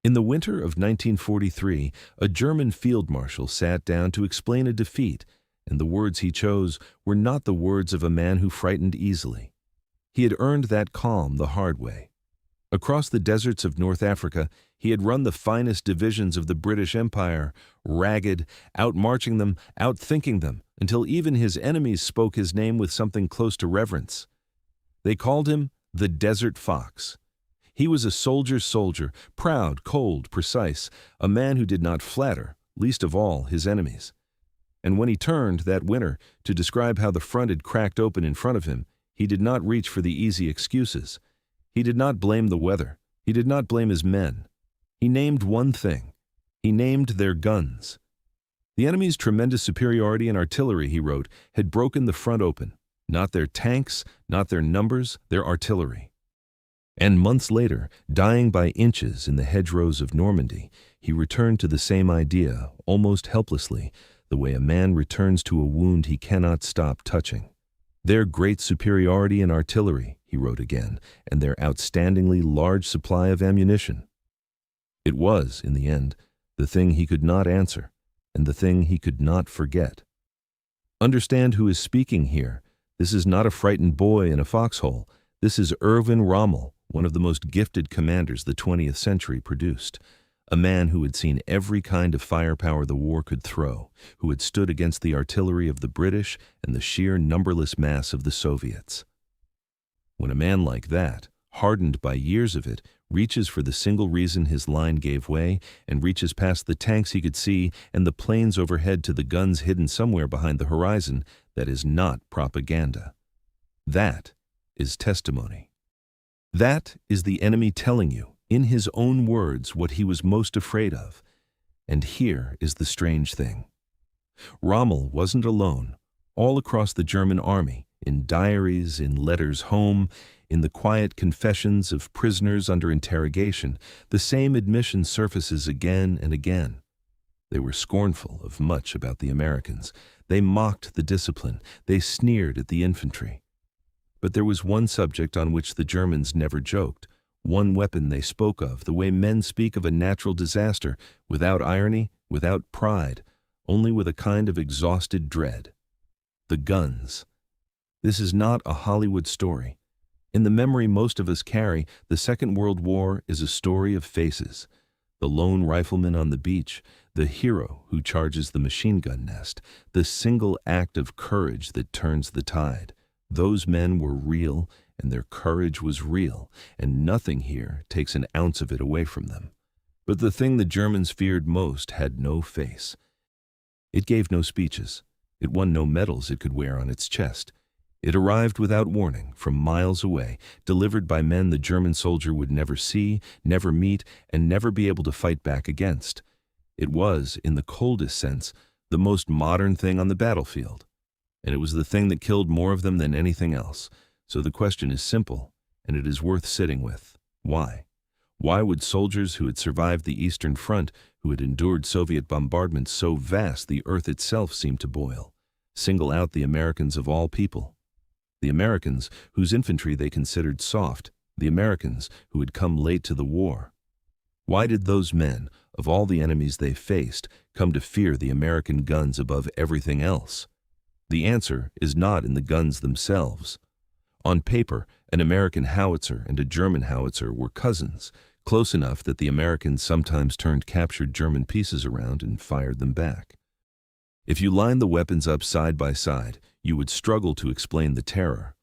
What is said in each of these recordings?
In the winter of 1943, a German field marshal sat down to explain a defeat, and the words he chose were not the words of a man who frightened easily. He had earned that calm the hard way. Across the deserts of North Africa, he had run the finest divisions of the British Empire, ragged, outmarching them, outthinking them, until even his enemies spoke his name with something close to reverence. They called him the Desert Fox. He was a soldier's soldier, proud, cold, precise, a man who did not flatter, least of all his enemies. And when he turned, that winter, to describe how the front had cracked open in front of him, he did not reach for the easy excuses. He did not blame the weather. He did not blame his men. He named one thing. He named their guns. The enemy's tremendous superiority in artillery, he wrote, had broken the front open. Not their tanks, not their numbers, their artillery. And months later, dying by inches in the hedgerows of Normandy, he returned to the same idea, almost helplessly, the way a man returns to a wound he cannot stop touching. Their great superiority in artillery, he wrote again, and their outstandingly large supply of ammunition. It was, in the end, the thing he could not answer, and the thing he could not forget. Understand who is speaking here. This is not a frightened boy in a foxhole. This is Erwin Rommel, one of the most gifted commanders the 20th century produced. A man who had seen every kind of firepower the war could throw, who had stood against the artillery of the British and the sheer numberless mass of the Soviets. When a man like that, hardened by years of it, reaches for the single reason his line gave way and reaches past the tanks he could see and the planes overhead to the guns hidden somewhere behind the horizon, that is not propaganda. That is testimony. That is the enemy telling you, in his own words, what he was most afraid of. And here is the strange thing. Rommel wasn't alone. All across the German army, in diaries, in letters home, in the quiet confessions of prisoners under interrogation, the same admission surfaces again and again. They were scornful of much about the Americans. They mocked the discipline. They sneered at the infantry. But there was one subject on which the Germans never joked, one weapon they spoke of, the way men speak of a natural disaster, without irony, without pride, only with a kind of exhausted dread. The guns. This is not a Hollywood story. In the memory most of us carry, the Second World War is a story of faces. The lone rifleman on the beach, the hero who charges the machine gun nest, the single act of courage that turns the tide. Those men were real, and their courage was real, and nothing here takes an ounce of it away from them. But the thing the Germans feared most had no face. It gave no speeches. It won no medals it could wear on its chest. It arrived without warning, from miles away, delivered by men the German soldier would never see, never meet, and never be able to fight back against. It was, in the coldest sense, the most modern thing on the battlefield. And it was the thing that killed more of them than anything else. So the question is simple, and it is worth sitting with. Why? Why would soldiers who had survived the Eastern Front, who had endured Soviet bombardments so vast the earth itself seemed to boil, single out the Americans of all people? The Americans whose infantry they considered soft, the Americans who had come late to the war. Why did those men, of all the enemies they faced, come to fear the American guns above everything else? The answer is not in the guns themselves. On paper, an American howitzer and a German howitzer were cousins, close enough that the Americans sometimes turned captured German pieces around and fired them back. If you lined the weapons up side by side, you would struggle to explain the terror.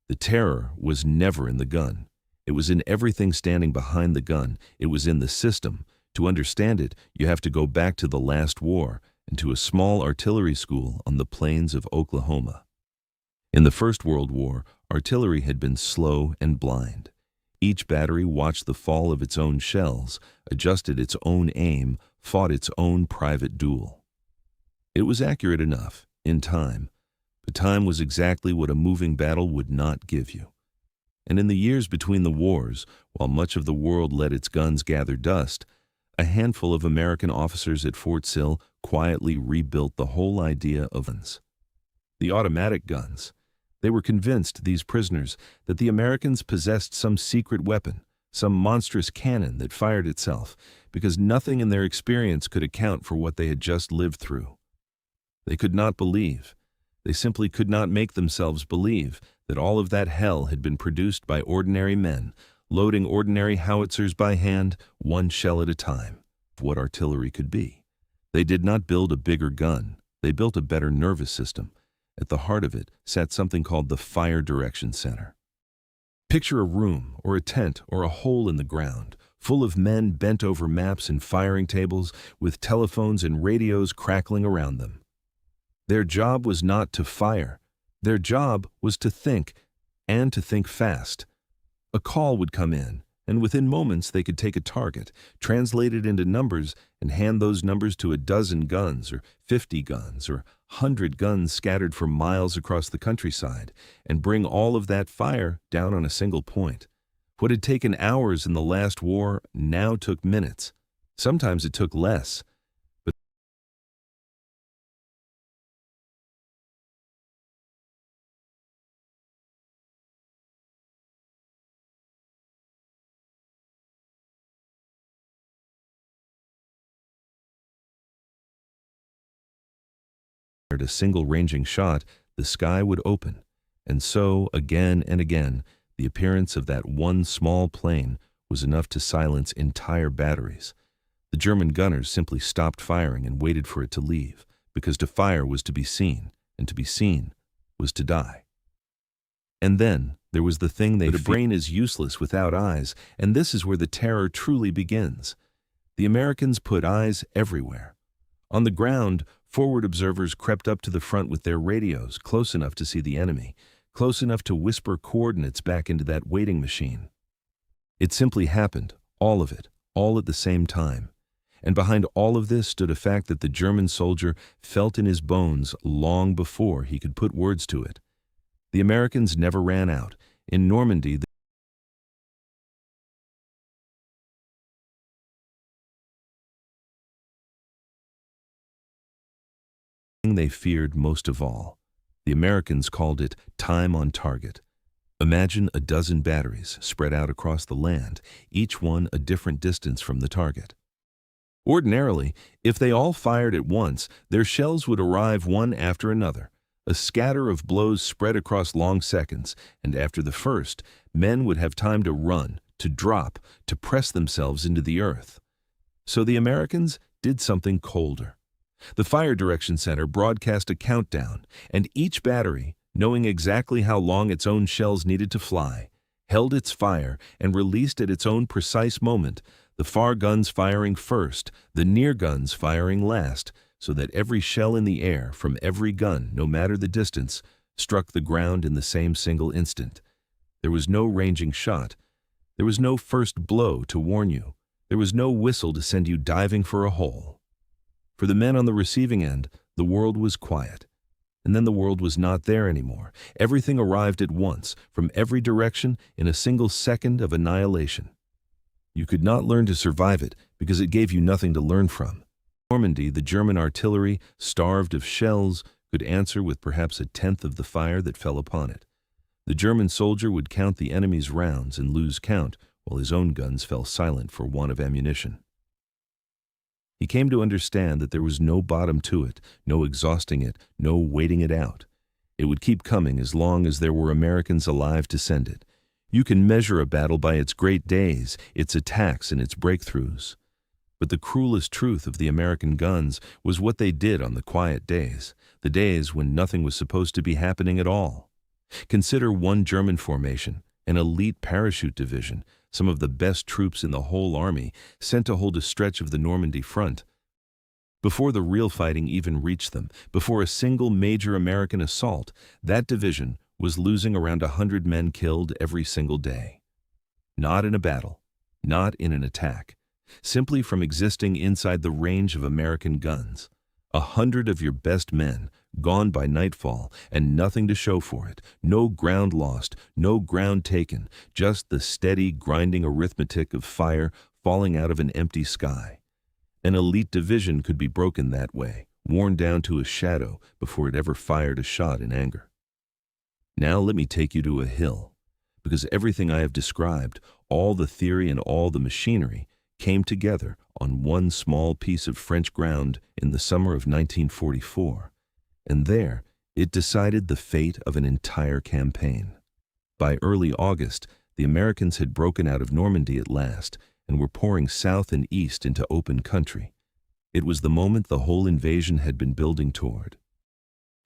The terror was never in the gun. It was in everything standing behind the gun. It was in the system. To understand it, you have to go back to the last war and to a small artillery school on the plains of Oklahoma. In the First World War, artillery had been slow and blind. Each battery watched the fall of its own shells, adjusted its own aim, fought its own private duel. It was accurate enough, in time, but time was exactly what a moving battle would not give you. And in the years between the wars, while much of the world let its guns gather dust, a handful of American officers at Fort Sill quietly rebuilt the whole idea of guns. The automatic guns. They were convinced, these prisoners, that the Americans possessed some secret weapon, some monstrous cannon that fired itself, because nothing in their experience could account for what they had just lived through. They could not believe. They simply could not make themselves believe that all of that hell had been produced by ordinary men, loading ordinary howitzers by hand, one shell at a time, of what artillery could be. They did not build a bigger gun. They built a better nervous system. At the heart of it sat something called the Fire Direction Center. Picture a room or a tent or a hole in the ground, full of men bent over maps and firing tables, with telephones and radios crackling around them. Their job was not to fire. Their job was to think, and to think fast. A call would come in, and within moments they could take a target, translate it into numbers, and hand those numbers to a dozen guns, or 50 guns, or 100 guns scattered for miles across the countryside, and bring all of that fire down on a single point. What had taken hours in the last war now took minutes. Sometimes it took less. But at a single ranging shot, the sky would open. And so, again and again, the appearance of that one small plane was enough to silence entire batteries. The German gunners simply stopped firing and waited for it to leave, because to fire was to be seen, and to be seen was to die. And then there was the thing they feared. A brain is useless without eyes, and this is where the terror truly begins. The Americans put eyes everywhere. On the ground, forward observers crept up to the front with their radios, close enough to see the enemy, close enough to whisper coordinates back into that waiting machine. It simply happened, all of it, all at the same time. And behind all of this stood a fact that the German soldier felt in his bones long before he could put words to it. The Americans never ran out. In Normandy, the thing they feared most of all. The Americans called it time on target. Imagine a dozen batteries spread out across the land, each one a different distance from the target. Ordinarily, if they all fired at once, their shells would arrive one after another, a scatter of blows spread across long seconds, and after the first, men would have time to run, to drop, to press themselves into the earth. So the Americans did something colder. The Fire Direction Center broadcast a countdown, and each battery, knowing exactly how long its own shells needed to fly, held its fire and released at its own precise moment, the far guns firing first, the near guns firing last, so that every shell in the air from every gun, no matter the distance, struck the ground in the same single instant. There was no ranging shot. There was no first blow to warn you. There was no whistle to send you diving for a hole. For the men on the receiving end, the world was quiet. And then the world was not there anymore. Everything arrived at once, from every direction, in a single second of annihilation. You could not learn to survive it because it gave you nothing to learn from. In Normandy, the German artillery, starved of shells, could answer with perhaps a tenth of the fire that fell upon it. The German soldier would count the enemy's rounds and lose count, while his own guns fell silent for want of ammunition. He came to understand that there was no bottom to it, no exhausting it, no waiting it out. It would keep coming as long as there were Americans alive to send it. You can measure a battle by its great days, its attacks and its breakthroughs. But the cruelest truth of the American guns was what they did on the quiet days, the days when nothing was supposed to be happening at all. Consider one German formation, an elite parachute division, some of the best troops in the whole army, sent to hold a stretch of the Normandy front. Before the real fighting even reached them, before a single major American assault, that division was losing around 100 men killed every single day. Not in a battle, not in an attack, simply from existing inside the range of American guns. 100 of your best men, gone by nightfall, and nothing to show for it. No ground lost, no ground taken, just the steady, grinding arithmetic of fire falling out of an empty sky. An elite division could be broken that way, worn down to a shadow before it ever fired a shot in anger. Now let me take you to a hill, because everything I have described, all the theory and all the machinery, came together on one small piece of French ground in the summer of 1944, and there it decided the fate of an entire campaign. By early August, the Americans had broken out of Normandy at last and were pouring south and east into open country. It was the moment the whole invasion had been building toward.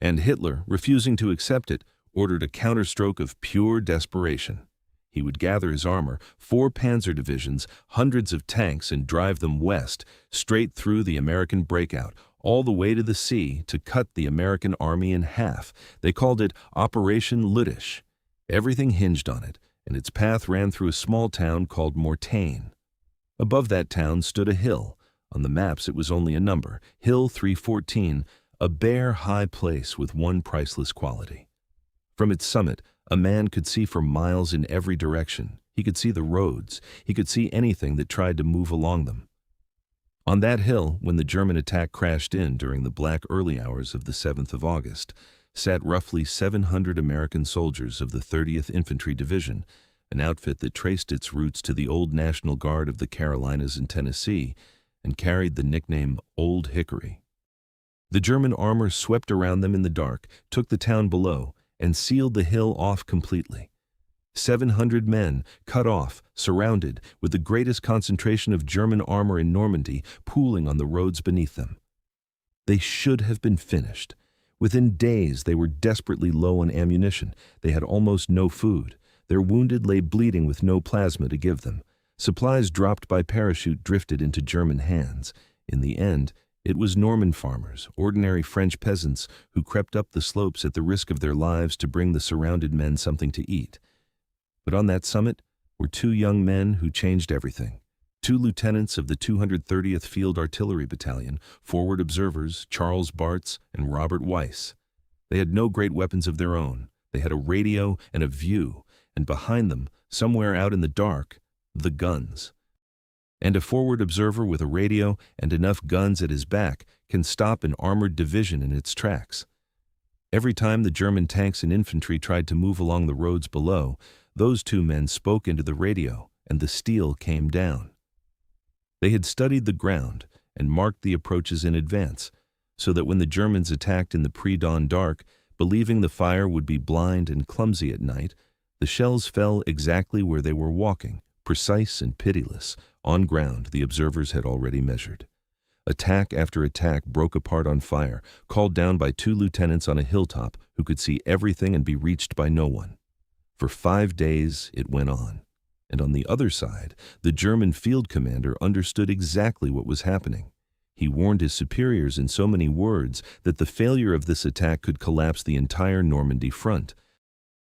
And Hitler, refusing to accept it, ordered a counterstroke of pure desperation. He would gather his armor, 4 panzer divisions, hundreds of tanks, and drive them west, straight through the American breakout, all the way to the sea, to cut the American army in half. They called it Operation Lüttich. Everything hinged on it, and its path ran through a small town called Mortain. Above that town stood a hill. On the maps it was only a number, Hill 314, a bare, high place with one priceless quality. From its summit, a man could see for miles in every direction. He could see the roads. He could see anything that tried to move along them. On that hill, when the German attack crashed in during the black early hours of the 7th of August, sat roughly 700 American soldiers of the 30th Infantry Division, an outfit that traced its roots to the old National Guard of the Carolinas and Tennessee and carried the nickname Old Hickory. The German armor swept around them in the dark, took the town below, and sealed the hill off completely. 700 men, cut off, surrounded, with the greatest concentration of German armor in Normandy pooling on the roads beneath them. They should have been finished. Within days they were desperately low on ammunition. They had almost no food. Their wounded lay bleeding with no plasma to give them. Supplies dropped by parachute drifted into German hands. In the end, it was Norman farmers, ordinary French peasants, who crept up the slopes at the risk of their lives to bring the surrounded men something to eat. But on that summit were 2 young men who changed everything. 2 lieutenants of the 230th Field Artillery Battalion, forward observers, Charles Bartz and Robert Weiss. They had no great weapons of their own. They had a radio and a view, and behind them, somewhere out in the dark, the guns. And a forward observer with a radio and enough guns at his back can stop an armored division in its tracks. Every time the German tanks and infantry tried to move along the roads below, those 2 men spoke into the radio, and the steel came down. They had studied the ground and marked the approaches in advance, so that when the Germans attacked in the pre-dawn dark, believing the fire would be blind and clumsy at night, the shells fell exactly where they were walking, precise and pitiless, on ground the observers had already measured. Attack after attack broke apart on fire, called down by 2 lieutenants on a hilltop who could see everything and be reached by no one. For 5 days it went on, and on the other side, the German field commander understood exactly what was happening. He warned his superiors in so many words that the failure of this attack could collapse the entire Normandy front.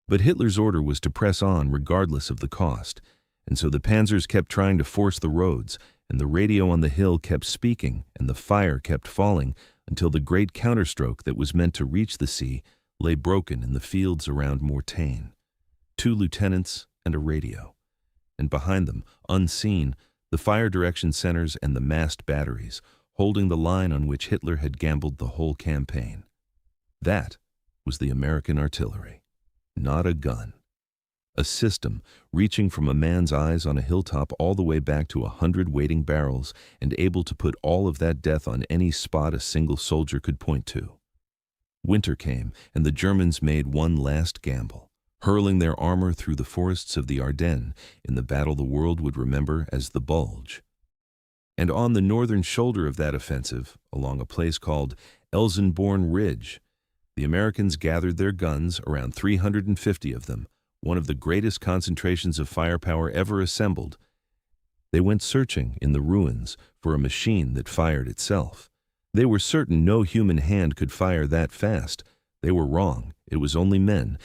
But Hitler's order was to press on regardless of the cost, and so the panzers kept trying to force the roads, and the radio on the hill kept speaking, and the fire kept falling, until the great counterstroke that was meant to reach the sea lay broken in the fields around Mortain. 2 lieutenants and a radio. And behind them, unseen, the fire direction centers and the massed batteries, holding the line on which Hitler had gambled the whole campaign. That was the American artillery, not a gun. A system reaching from a man's eyes on a hilltop all the way back to 100 waiting barrels and able to put all of that death on any spot a single soldier could point to. Winter came, and the Germans made one last gamble, hurling their armor through the forests of the Ardennes in the battle the world would remember as the Bulge. And on the northern shoulder of that offensive, along a place called Elsenborn Ridge, the Americans gathered their guns, around 350 of them, one of the greatest concentrations of firepower ever assembled. They went searching in the ruins for a machine that fired itself. They were certain no human hand could fire that fast. They were wrong. It was only men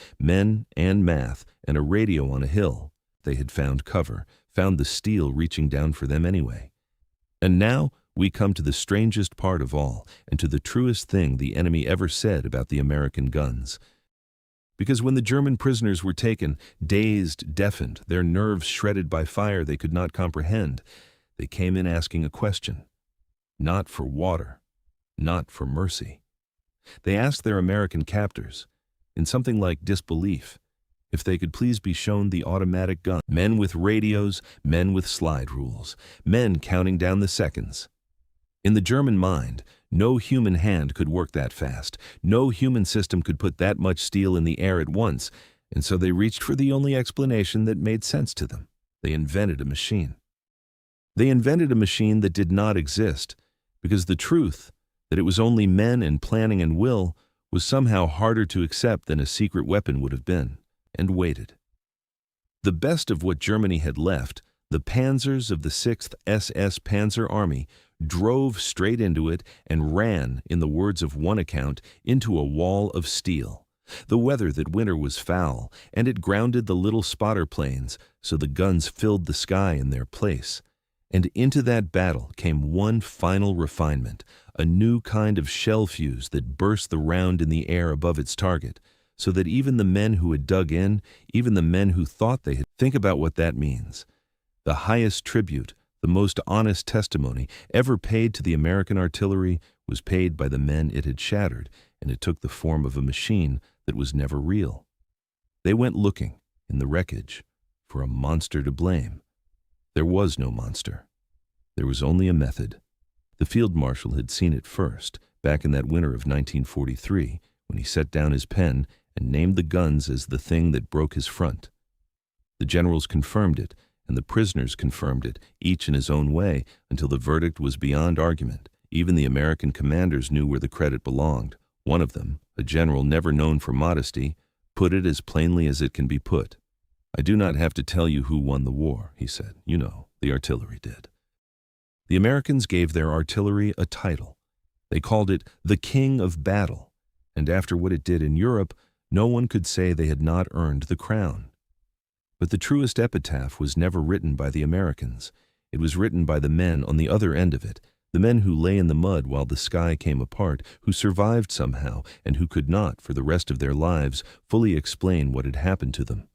and math, and a radio on a hill. They had found cover, found the steel reaching down for them anyway. And now we come to the strangest part of all, and to the truest thing the enemy ever said about the American guns. Because when the German prisoners were taken, dazed, deafened, their nerves shredded by fire they could not comprehend, they came in asking a question. Not for water, not for mercy. They asked their American captors, in something like disbelief, If they could please be shown the automatic gun. Men with radios, men with slide rules, men counting down the seconds. In the German mind, no human hand could work that fast. No human system could put that much steel in the air at once, and so they reached for the only explanation that made sense to them. They invented a machine. They invented a machine that did not exist, because the truth, that it was only men and planning and will, was somehow harder to accept than a secret weapon would have been, and waited. The best of what Germany had left, the panzers of the 6th SS Panzer Army, drove straight into it and ran, in the words of one account, into a wall of steel. The weather that winter was foul, and it grounded the little spotter planes, so the guns filled the sky in their place. And into that battle came one final refinement, a new kind of shell fuse that burst the round in the air above its target, so that even the men who had dug in, even the men who thought they had, think about what that means. The highest tribute, the most honest testimony ever paid to the American artillery was paid by the men it had shattered, and it took the form of a machine that was never real. They went looking, in the wreckage, for a monster to blame. There was no monster. There was only a method. The field marshal had seen it first, back in that winter of 1943, when he set down his pen and named the guns as the thing that broke his front. The generals confirmed it, and the prisoners confirmed it, each in his own way, until the verdict was beyond argument. Even the American commanders knew where the credit belonged. One of them, a general never known for modesty, put it as plainly as it can be put. "I do not have to tell you who won the war," he said. "You know, the artillery did." The Americans gave their artillery a title. They called it the King of Battle, and after what it did in Europe, no one could say they had not earned the crown. But the truest epitaph was never written by the Americans. It was written by the men on the other end of it, the men who lay in the mud while the sky came apart, who survived somehow, and who could not, for the rest of their lives, fully explain what had happened to them.